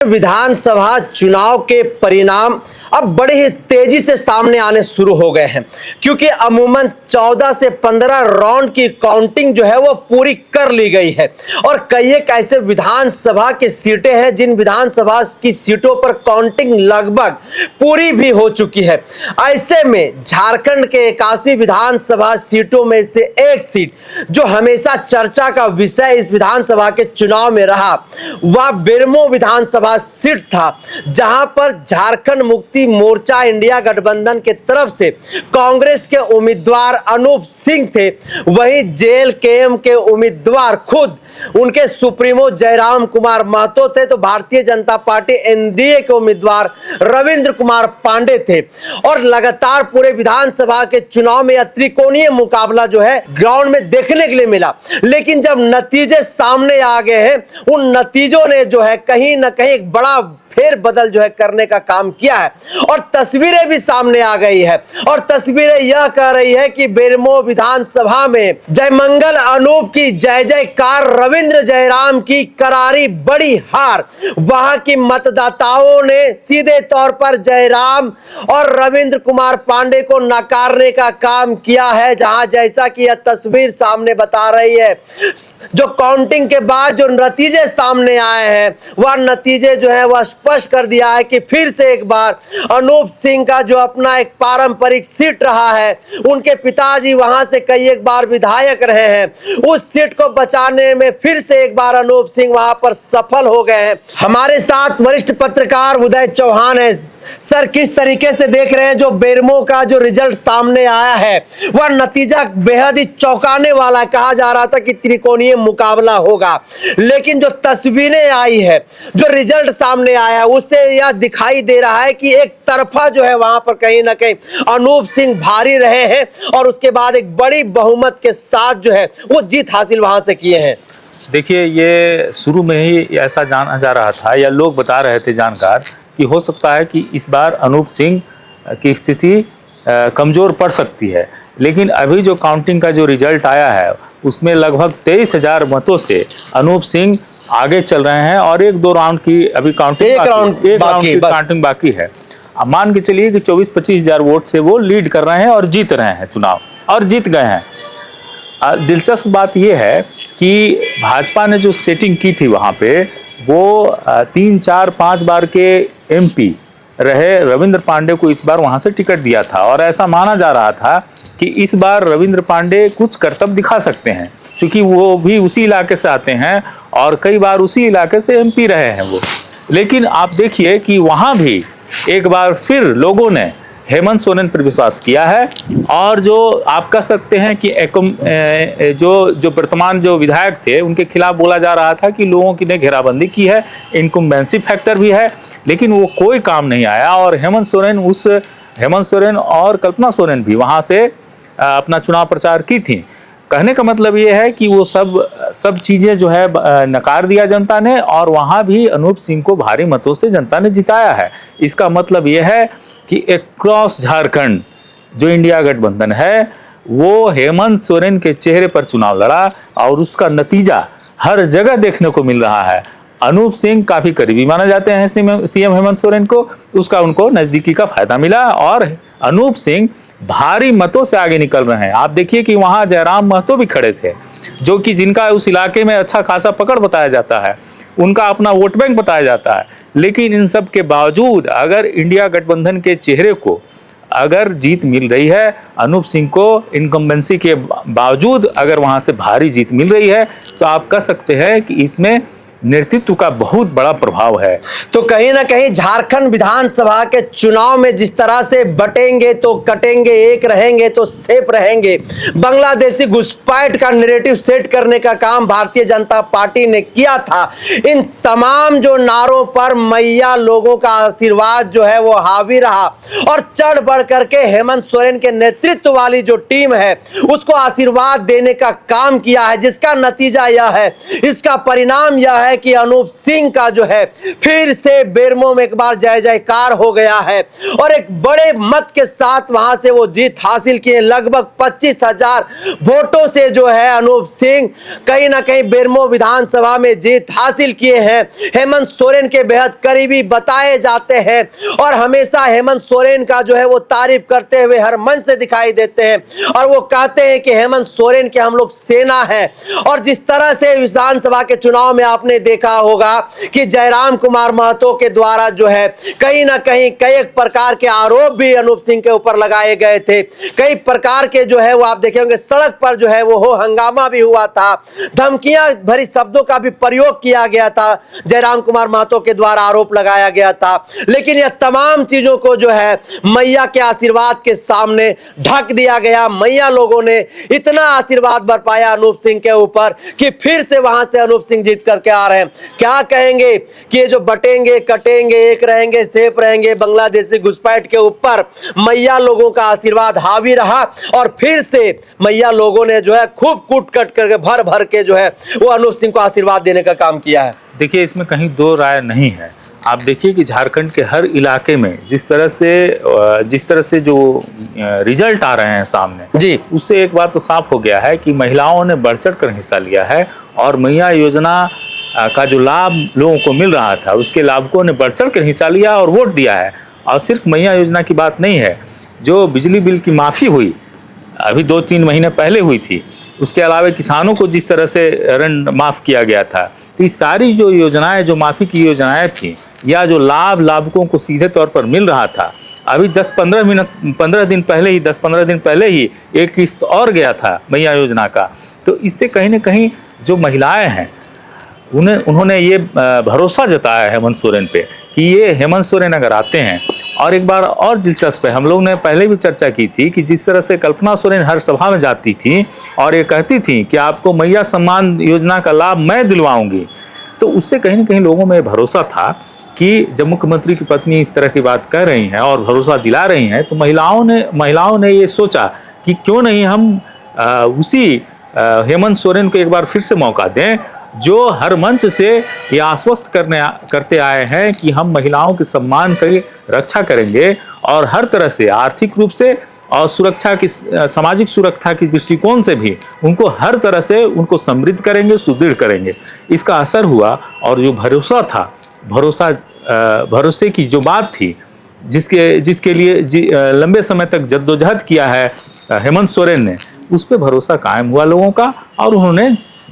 विधानसभा चुनाव के परिणाम अब बड़े ही तेजी से सामने आने शुरू हो गए हैं, क्योंकि अमूमन 14 से 15 राउंड की काउंटिंग जो है वो पूरी कर ली गई है और कई एक ऐसे विधानसभा की सीटें हैं जिन विधानसभा की सीटों पर काउंटिंग लगभग पूरी भी हो चुकी है। ऐसे में झारखंड के 81 विधानसभा सीटों में से एक सीट जो हमेशा चर्चा का विषय इस विधानसभा के चुनाव में रहा, वह बेरमो विधानसभा सीट था, जहां पर झारखंड मुक्ति मोर्चा इंडिया गठबंधन के तरफ से कांग्रेस के उम्मीदवार अनूप सिंह थे। वहीं जेएलकेएम के उम्मीदवार खुद उनके सुप्रीमो जयराम कुमार महतो थे, तो भारतीय जनता पार्टी एनडीए के उम्मीदवार रविंद्र कुमार पांडे थे। और लगातार पूरे विधानसभा के चुनाव में यह त्रिकोणीय मुकाबला जो है ग्राउंड में देखने के लिए मिला, लेकिन जब नतीजे सामने आ गए हैं, उन नतीजों ने जो है कहीं ना कहीं एक बड़ा फेर बदल जो है करने का काम किया है और तस्वीरें भी सामने आ गई है। और तस्वीरें यह कह रही है कि बेरमो विधानसभा में जयमंगल अनूप की जय जयकार, रविंद्र जयराम की करारी बड़ी हार। वहां की मतदाताओं ने सीधे तौर पर जयराम और रविंद्र कुमार पांडे को नकारने का काम किया है, जहां जैसा कि यह तस्वीर सामने बता रही है, जो काउंटिंग के बाद जो नतीजे सामने आए हैं वह नतीजे जो है वह स्पष्ट कर दिया है कि फिर से एक बार अनूप सिंह का जो अपना एक पारंपरिक सीट रहा है, उनके पिताजी वहां से कई एक बार विधायक रहे हैं, उस सीट को बचाने में फिर से एक बार अनूप सिंह वहां पर सफल हो गए हैं। हमारे साथ वरिष्ठ पत्रकार उदय चौहान है। सर, किस तरीके से देख रहे हैं जो बेरमो का जो रिजल्ट सामने आया है, वह नतीजा बेहद ही चौंकाने वाला। कहा जा रहा था कि त्रिकोणीय मुकाबला होगा, लेकिन जो तस्वीरें आई है, जो रिजल्ट सामने आया है, उससे यह दिखाई दे रहा है कि एक तरफा जो है वहां पर कहीं ना कहीं अनूप सिंह भारी रहे हैं और उसके बाद एक बड़ी बहुमत के साथ जो है वो जीत हासिल वहां से किए हैं। देखिए, ये शुरू में ही ऐसा जाना जा रहा था या लोग बता रहे थे जानकार कि हो सकता है कि इस बार अनूप सिंह की स्थिति कमज़ोर पड़ सकती है, लेकिन अभी जो काउंटिंग का जो रिजल्ट आया है उसमें लगभग 23,000 मतों से अनूप सिंह आगे चल रहे हैं और एक दो राउंड की अभी काउंटिंग काउंटिंग बाकी है। अब मान के चलिए कि 24-25 हज़ार वोट से वो लीड कर रहे हैं और जीत रहे हैं चुनाव और जीत गए हैं। दिलचस्प बात यह है कि भाजपा ने जो सेटिंग की थी वहाँ पे, वो 3, 4, 5 बार के एमपी रहे रविंद्र पांडे को इस बार वहाँ से टिकट दिया था और ऐसा माना जा रहा था कि इस बार रविंद्र पांडे कुछ करतब दिखा सकते हैं, क्योंकि वो भी उसी इलाके से आते हैं और कई बार उसी इलाके से एमपी रहे हैं वो। लेकिन आप देखिए कि वहाँ भी एक बार फिर लोगों ने हेमंत सोरेन पर विश्वास किया है और जो आप कह सकते हैं कि जो वर्तमान जो विधायक थे उनके खिलाफ बोला जा रहा था कि लोगों की ने घेराबंदी की है, इनकम्बेंसी फैक्टर भी है, लेकिन वो कोई काम नहीं आया। और हेमंत सोरेन और कल्पना सोरेन भी वहाँ से अपना चुनाव प्रचार की थी। कहने का मतलब ये है कि वो सब चीज़ें जो है नकार दिया जनता ने और वहाँ भी अनूप सिंह को भारी मतों से जनता ने जिताया है। इसका मतलब ये है कि क्रॉस झारखंड जो इंडिया गठबंधन है वो हेमंत सोरेन के चेहरे पर चुनाव लड़ा और उसका नतीजा हर जगह देखने को मिल रहा है। अनूप सिंह काफ़ी करीबी माना जाते हैं सीएम हेमंत सोरेन को, उसका उनको नज़दीकी का फायदा मिला और अनूप सिंह भारी मतों से आगे निकल रहे हैं। आप देखिए कि वहाँ जयराम महतो भी खड़े थे, जो कि जिनका उस इलाके में अच्छा खासा पकड़ बताया जाता है, उनका अपना वोट बैंक बताया जाता है। लेकिन इन सब के बावजूद अगर इंडिया गठबंधन के चेहरे को अगर जीत मिल रही है, अनूप सिंह को इनकम्बेंसी के बावजूद अगर वहाँ से भारी जीत मिल रही है, तो आप कह सकते हैं कि इसमें नेतृत्व का बहुत बड़ा प्रभाव है। तो कहीं ना कहीं झारखंड विधानसभा के चुनाव में जिस तरह से बटेंगे तो कटेंगे, एक रहेंगे तो सेफ रहेंगे, बांग्लादेशी घुसपैठ का नैरेटिव सेट करने का काम भारतीय जनता पार्टी ने किया था। इन तमाम जो नारों पर मैया लोगों का आशीर्वाद जो है वो हावी रहा और चढ़ बढ़ करके हेमंत सोरेन के नेतृत्व वाली जो टीम है उसको आशीर्वाद देने का काम किया है, जिसका नतीजा यह है, इसका परिणाम यह है है कि अनूप सिंह का जो है फिर से बेरमो में एक बार जय जयकार हो गया है और एक बड़े मत के साथ वहां से वो जीत हासिल किए। लगभग 25,000 वोटों से जो है अनूप सिंह कहीं ना कहीं बेरमो विधानसभा में जीत हासिल किए हैं। हेमंत सोरेन के बेहद करीबी बताए जाते हैं और हमेशा हेमंत सोरेन का जो है वो तारीफ करते हुए हर मंच से दिखाई देते हैं और वो कहते हैं कि हेमंत सोरेन के हम लोग सेना है। और जिस तरह से विधानसभा के चुनाव में आपने देखा होगा कि जयराम कुमार महतो के द्वारा जो है कहीं ना कहीं कई प्रकार के आरोप भी अनूप सिंह के ऊपर लगाए गए थे, कई प्रकार के जो है वो आप देखे होंगे सड़क पर जो है वो हो हंगामा भी हुआ था, धमकियां भरी शब्दों का भी प्रयोग किया गया था, जयराम कुमार महतो के द्वारा आरोप लगाया गया था। लेकिन यह तमाम चीजों को जो है मैया के आशीर्वाद के सामने ढक दिया गया। मैया लोगों ने इतना आशीर्वाद बरपाया अनूप सिंह के ऊपर कि फिर से वहां से अनूप सिंह जीत करके आ रहे हैं। क्या कहेंगे कि ये जो बटेंगे कटेंगे एक रहेंगे सेफ रहेंगे बांग्लादेशी घुसपैठ के ऊपर मैया लोगों का आशीर्वाद हावी रहा और फिर से मैया लोगों ने जो है खूब कूट कट करके भर भर के जो है वो अनूप सिंह को आशीर्वाद देने का काम किया है। देखिए, इसमें कहीं दो राय नहीं है। आप देखिए कि झारखंड के हर इलाके में जिस तरह से जो रिजल्ट आ रहे हैं सामने जी, उससे एक बात तो साफ हो गया है कि महिलाओं ने बढ़ चढ़ कर हिस्सा लिया है और मैया योजना का जो लाभ लोगों को मिल रहा था उसके लाभुकों ने बढ़ चढ़ कर हिस्सा लिया और वोट दिया है। और सिर्फ मैया योजना की बात नहीं है, जो बिजली बिल की माफ़ी हुई अभी 2-3 महीने पहले हुई थी, उसके अलावा किसानों को जिस तरह से ऋण माफ़ किया गया था, तो ये सारी जो योजनाएं, जो माफ़ी की योजनाएं थी या जो लाभुकों को सीधे तौर पर मिल रहा था, अभी 10-15 दिन पहले ही एक किस्त और गया था मैया योजना का। तो इससे कहीं ना कहीं जो महिलाएं हैं उन्होंने ये भरोसा जताया है हेमंत सोरेन पे कि ये हेमंत सोरेन अगर आते हैं। और एक बार और दिलचस्प है, हम लोग ने पहले भी चर्चा की थी कि जिस तरह से कल्पना सोरेन हर सभा में जाती थी और ये कहती थी कि आपको मैया सम्मान योजना का लाभ मैं दिलवाऊंगी, तो उससे कहीं ना कहीं लोगों में भरोसा था कि जब मुख्यमंत्री की पत्नी इस तरह की बात कह रही हैं और भरोसा दिला रही हैं, तो महिलाओं ने ये सोचा कि क्यों नहीं हम उसी हेमंत सोरेन को एक बार फिर से मौका दें, जो हर मंच से ये आश्वस्त करते आए हैं कि हम महिलाओं के सम्मान की रक्षा करेंगे और हर तरह से आर्थिक रूप से और सुरक्षा की सामाजिक सुरक्षा की दृष्टिकोण से भी उनको हर तरह से उनको समृद्ध करेंगे, सुदृढ़ करेंगे। इसका असर हुआ और जो भरोसा था, भरोसे की जो बात थी, जिसके लिए लंबे समय तक जद्दोजहद किया है हेमंत सोरेन ने, उस पर भरोसा कायम हुआ लोगों का और उन्होंने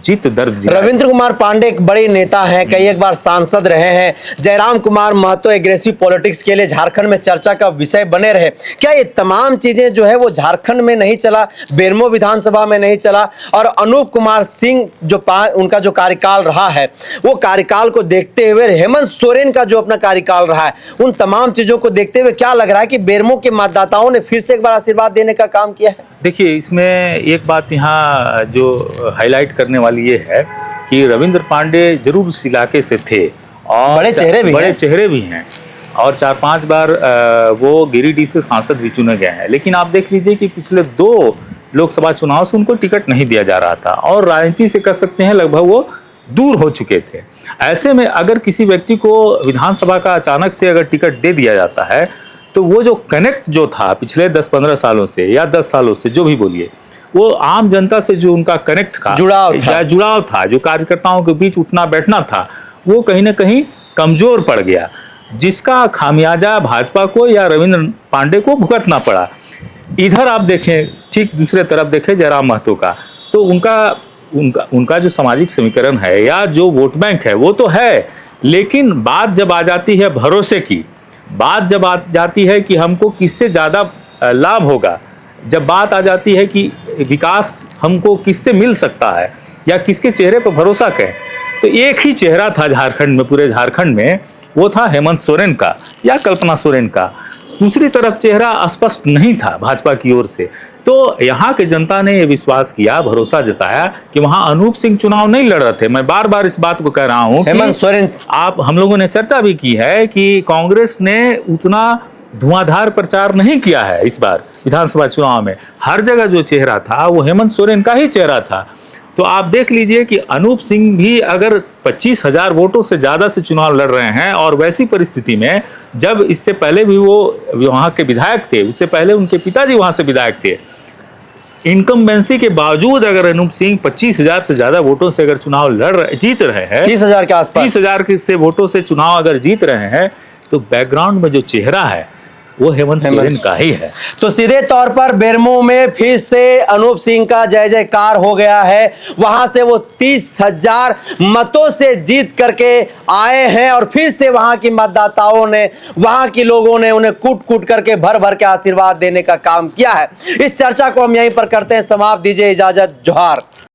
जीत दर्ज की। रविंद्र कुमार पांडे एक बड़े नेता हैं, कई एक बार सांसद रहे हैं। जयराम कुमार महतो एग्रेसिव पॉलिटिक्स के लिए झारखंड में चर्चा का विषय बने रहे। क्या ये तमाम चीजें जो है वो झारखंड में नहीं चला, बेरमो विधानसभा में नहीं चला और अनूप कुमार सिंह जो उनका जो कार्यकाल रहा है वो कार्यकाल को देखते हुए हेमंत सोरेन का जो अपना कार्यकाल रहा है, उन तमाम चीजों को देखते हुए क्या लग रहा है कि बेरमो के मतदाताओं ने फिर से एक बार आशीर्वाद देने का काम किया है? देखिए, इसमें एक बात यहाँ जो हाईलाइट करने वाली ये है कि रविंद्र पांडे जरूर इस इलाके से थे और बड़े चेहरे भी हैं और 4-5 बार वो गिरिडीह से सांसद भी चुने गए हैं। लेकिन आप देख लीजिए कि पिछले 2 लोकसभा चुनाव से उनको टिकट नहीं दिया जा रहा था और राजनीति से कह सकते हैं लगभग वो दूर हो चुके थे। ऐसे में अगर किसी व्यक्ति को विधानसभा का अचानक से अगर टिकट दे दिया जाता है, तो वो जो कनेक्ट जो था पिछले 10-15 सालों से या 10 सालों से, जो भी बोलिए, वो आम जनता से जो उनका कनेक्ट था, जुड़ाव था, जो कार्यकर्ताओं के बीच उठना बैठना था, वो कहीं ना कहीं कमजोर पड़ गया, जिसका खामियाजा भाजपा को या रविंद्र पांडे को भुगतना पड़ा। इधर आप देखें, ठीक दूसरे तरफ देखें जयराम महतो का, तो उनका जो सामाजिक समीकरण है या जो वोट बैंक है वो तो है, लेकिन बात जब आ जाती है भरोसे की, बात जब आ जाती है कि हमको किससे ज़्यादा लाभ होगा, जब बात आ जाती है कि विकास हमको किससे मिल सकता है या किसके चेहरे पर भरोसा करें, तो एक ही चेहरा था झारखंड में, पूरे झारखंड में, वो था हेमंत सोरेन का या कल्पना सोरेन का। दूसरी तरफ चेहरा स्पष्ट नहीं था भाजपा की ओर से। तो यहाँ के जनता ने ये विश्वास किया, भरोसा जताया कि वहाँ अनूप सिंह चुनाव नहीं लड़ रहे थे। मैं बार बार इस बात को कह रहा हूँ, हेमंत सोरेन, हम लोगों ने चर्चा भी की है कि कांग्रेस ने उतना धुआंधार प्रचार नहीं किया है इस बार विधानसभा चुनाव में। हर जगह जो चेहरा था वो हेमंत सोरेन का ही चेहरा था तो आप देख लीजिए कि अनूप सिंह भी अगर 25,000 वोटों से ज़्यादा से चुनाव लड़ रहे हैं, और वैसी परिस्थिति में जब इससे पहले भी वो वहाँ के विधायक थे, उससे पहले उनके पिताजी वहाँ से विधायक थे, इनकम्बेंसी के बावजूद अगर अनूप सिंह 25,000 से ज़्यादा वोटों से अगर चुनाव जीत रहे हैं, 30,000 के आसपास, 30,000 से वोटों से चुनाव अगर जीत रहे हैं, तो बैकग्राउंड में जो चेहरा है वो हेमंत सोरेन का ही है। तो सीधे तौर पर बेरमो में फिर से अनूप सिंह का जय जयकार हो गया है। वहां से वो 30,000 मतों से जीत करके आए हैं और फिर से वहां की मतदाताओं ने, वहां के लोगों ने उन्हें कूट कूट करके भर भर के आशीर्वाद देने का काम किया है। इस चर्चा को हम यहीं पर करते हैं समाप्त। दीजिए इजाजत। जोहार।